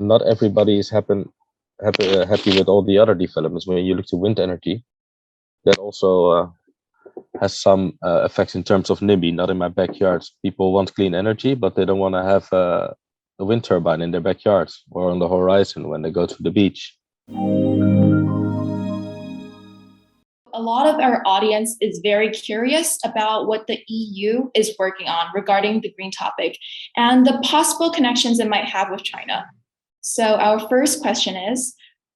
not everybody is happy with all the other developments. When you look to wind energy, that also has some effects in terms of NIMBY. Not in my backyard. People want clean energy, but they don't want to have a wind turbine in their backyards or on the horizon when they go to the beach. A lot of our audience is very curious about what the EU is working on regarding the green topic and the possible connections it might have with China. So our first question is,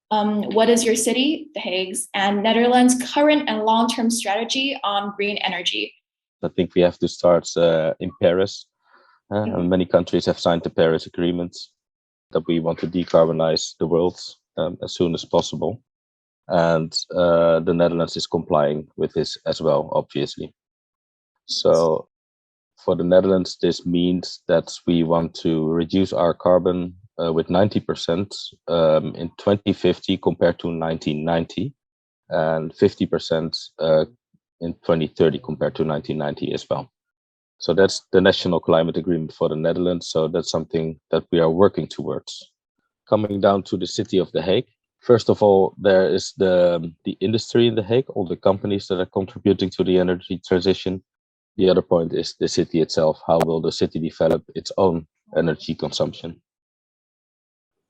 what is your city, The Hague's, and Netherlands' current and long-term strategy on green energy? I think we have to start in Paris. Many countries have signed the Paris Agreement that we want to decarbonize the world as soon as possible. And the Netherlands is complying with this as well, obviously. So for the Netherlands, this means that we want to reduce our carbon with 90% in 2050 compared to 1990, and 50% in 2030 compared to 1990 as well. So that's the National Climate Agreement for the Netherlands. So that's something that we are working towards. Coming down to the city of The Hague, first of all, there is the industry in The Hague, all the companies that are contributing to the energy transition. The other point is the city itself. How will the city develop its own energy consumption?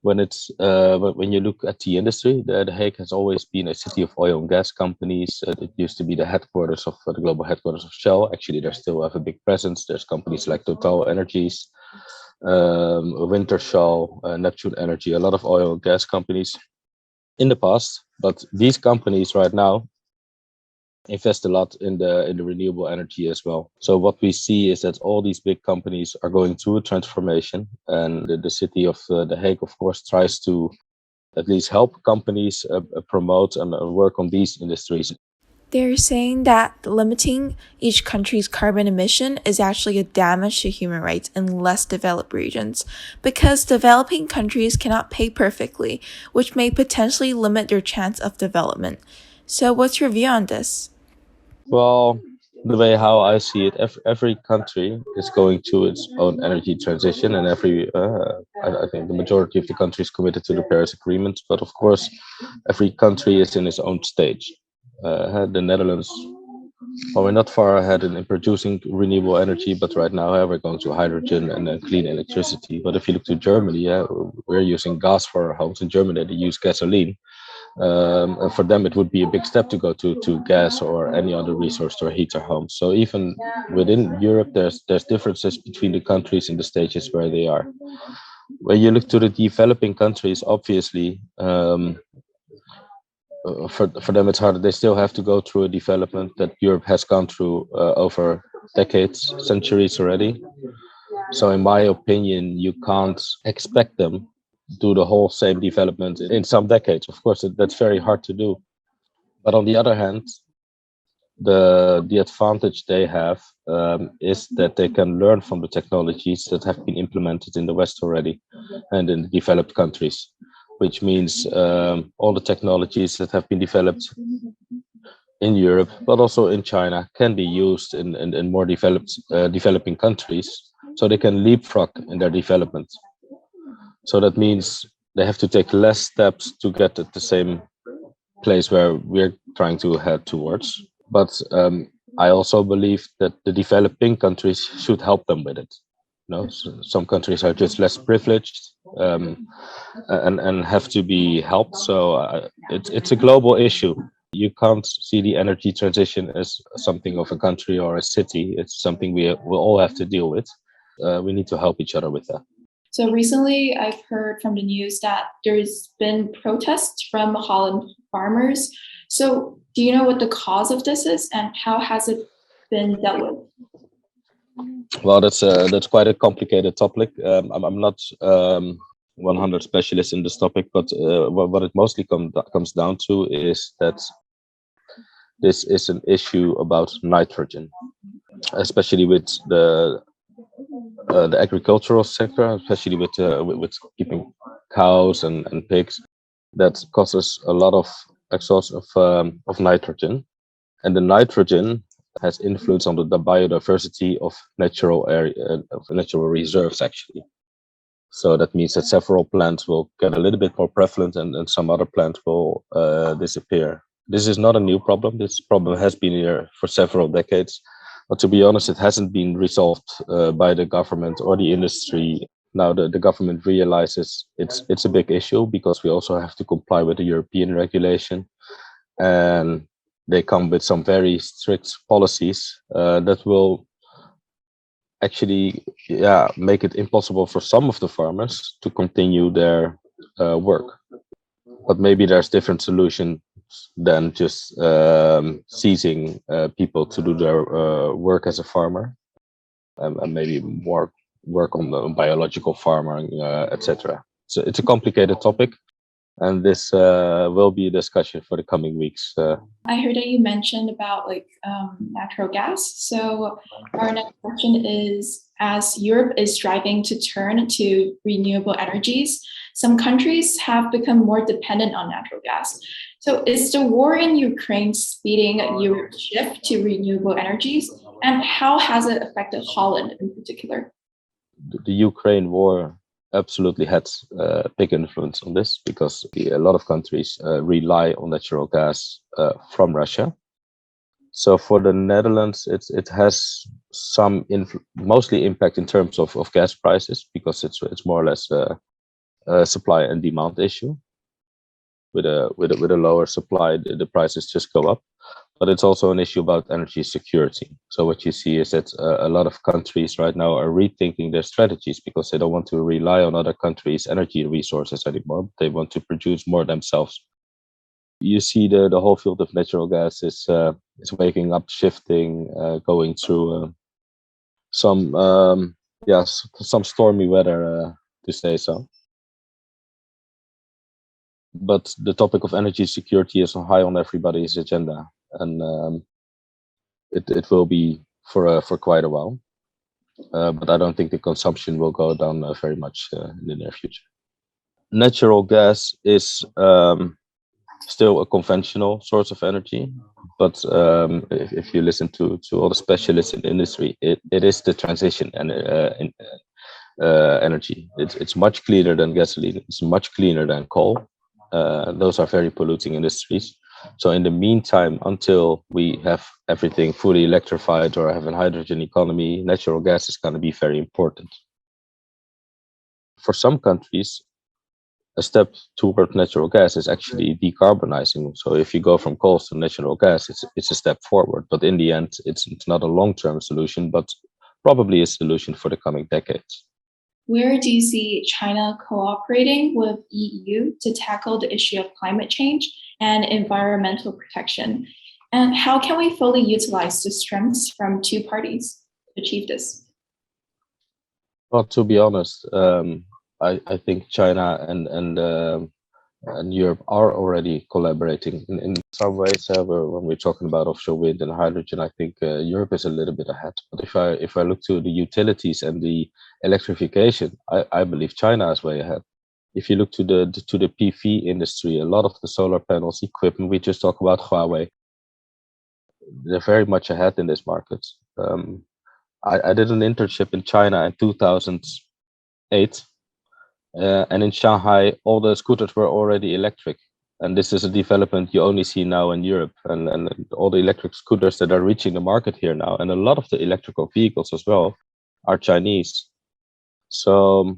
When you look at the industry, The Hague has always been a city of oil and gas companies. It used to be the headquarters of the global headquarters of Shell. Actually, they still have a big presence. There's companies like Total Energies, Wintershall, Neptune Energy, a lot of oil and gas companies in the past. But these companies right now invest a lot in the renewable energy as well. So what we see is that all these big companies are going through a transformation, and the city of The Hague, of course, tries to at least help companies promote and work on these industries. They're saying that limiting each country's carbon emission is actually a damage to human rights in less developed regions, because developing countries cannot pay perfectly, which may potentially limit their chance of development. So what's your view on this? Well, the way how I see it, every country is going through its own energy transition, and I think the majority of the countries committed to the Paris Agreement. But of course, every country is in its own stage. The Netherlands, well, we're not far ahead in producing renewable energy, but right now we're going to hydrogen and clean electricity. But if you look to Germany, we're using gas for our homes. In Germany, they use gasoline. And for them, it would be a big step to go to gas or any other resource to heat their homes. So even within Europe, there's differences between the countries in the stages where they are. When you look to the developing countries, obviously, for them it's harder. They still have to go through a development that Europe has gone through over decades, centuries already. So in my opinion, you can't expect them do the whole same development in some decades. Of course, that's very hard to do. But on the other hand, the advantage they have is that they can learn from the technologies that have been implemented in the West already and in the developed countries, which means all the technologies that have been developed in Europe, but also in China, can be used in more developing countries, so they can leapfrog in their development. So that means they have to take less steps to get at the same place where we're trying to head towards. But I also believe that the developing countries should help them with it. Some countries are just less privileged and have to be helped. So it's a global issue. You can't see the energy transition as something of a country or a city. It's something we will all have to deal with. We need to help each other with that. So recently, I've heard from the news that there's been protests from Holland farmers. So do you know what the cause of this is, and how has it been dealt with? Well, that's quite a complicated topic. I'm not 100 specialist in this topic, but what it mostly comes down to is that this is an issue about nitrogen, especially with the agricultural sector, especially with keeping cows and pigs. That causes a lot of exhaust of nitrogen, and the nitrogen has influence on the biodiversity of natural reserves actually. So that means that several plants will get a little bit more prevalent, and some other plants will disappear. This is not a new problem. This problem has been here for several decades. But to be honest, it hasn't been resolved by the government or the industry. Now the government realizes it's a big issue because we also have to comply with the European regulation, and they come with some very strict policies that will actually make it impossible for some of the farmers to continue their work. But maybe there's different solutions than just seizing people to do their work as a farmer, and maybe more work on the biological farming, etc. So it's a complicated topic, and this will be a discussion for the coming weeks. I heard that you mentioned about natural gas. So our next question is, as Europe is striving to turn to renewable energies, some countries have become more dependent on natural gas. So is the war in Ukraine speeding Europe's shift to renewable energies? And how has it affected Holland in particular? The Ukraine war absolutely had a big influence on this because a lot of countries rely on natural gas from Russia. So for the Netherlands, it has some mostly impact in terms of gas prices because it's more or less a supply and demand issue. With a lower supply, the prices just go up. But it's also an issue about energy security. So what you see is that a lot of countries right now are rethinking their strategies because they don't want to rely on other countries' energy resources anymore. They want to produce more themselves. You see the whole field of natural gas is waking up, shifting, going through some stormy weather, to say so. But the topic of energy security is high on everybody's agenda, and it will be for quite a while. But I don't think the consumption will go down very much in the near future. Natural gas is still a conventional source of energy, but if you listen to all the specialists in the industry, it is the transition and energy. It's much cleaner than gasoline. It's much cleaner than coal. Those are very polluting industries. So in the meantime, until we have everything fully electrified or have a hydrogen economy, natural gas is going to be very important. For some countries, a step toward natural gas is actually decarbonizing. So if you go from coal to natural gas, it's a step forward. But in the end, it's not a long-term solution, but probably a solution for the coming decades. Where do you see China cooperating with EU to tackle the issue of climate change and environmental protection? And how can we fully utilize the strengths from two parties to achieve this? Well, to be honest, I think China and Europe are already collaborating in some ways. When we're talking about offshore wind and hydrogen, I think Europe is a little bit ahead. But if I look to the utilities and the electrification, I believe China is way ahead. If you look to the PV industry, a lot of the solar panels equipment, we just talk about Huawei, they're very much ahead in this market. I did an internship in China in 2008. And in Shanghai, all the scooters were already electric. And this is a development you only see now in Europe. And all the electric scooters that are reaching the market here now, and a lot of the electrical vehicles as well, are Chinese. So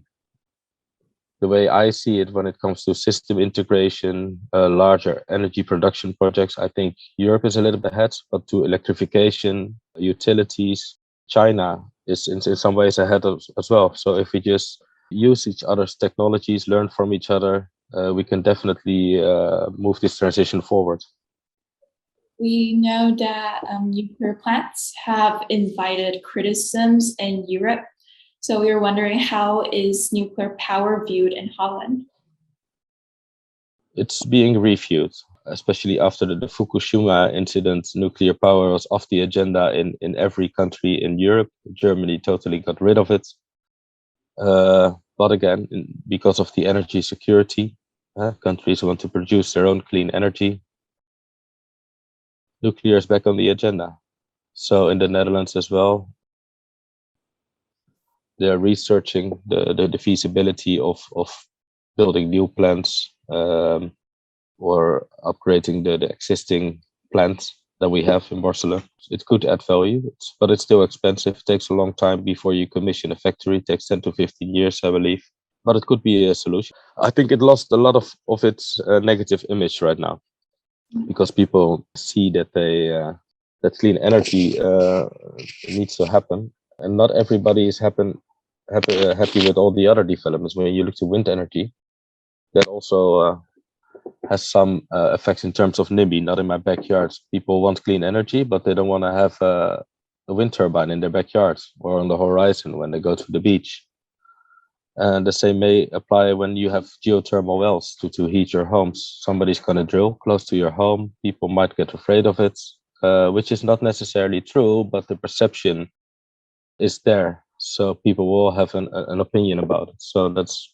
the way I see it when it comes to system integration, larger energy production projects, I think Europe is a little bit ahead. But to electrification, utilities, China is in some ways ahead as well. So if we just use each other's technologies, learn from each other, we can definitely move this transition forward. We know that nuclear plants have invited criticisms in Europe. So we were wondering, how is nuclear power viewed in Holland? It's being reviewed, especially after the Fukushima incident. Nuclear power was off the agenda in every country in Europe. Germany totally got rid of it. But again, because of the energy security, countries want to produce their own clean energy. Nuclear is back on the agenda. So in the Netherlands as well, they're researching the feasibility of building new plants, or upgrading the existing plants that we have in Barcelona. It could add value, but it's still expensive. It takes a long time before you commission a factory. It takes 10 to 15 years, I believe. But it could be a solution. I think it lost a lot of its negative image right now, because people see that that clean energy needs to happen, and not everybody is happy with all the other developments. When you look to wind energy, that also has some effects in terms of NIMBY. Not in my backyard. People want clean energy, but they don't want to have a wind turbine in their backyard or on the horizon when they go to the beach. And the same may apply when you have geothermal wells to heat your homes. Somebody's going to drill close to your home. People might get afraid of it, which is not necessarily true, but the perception is there. So people will have an opinion about it. So that's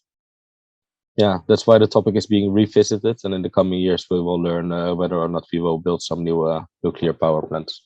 why the topic is being revisited. And in the coming years, we will learn whether or not we will build some new nuclear power plants.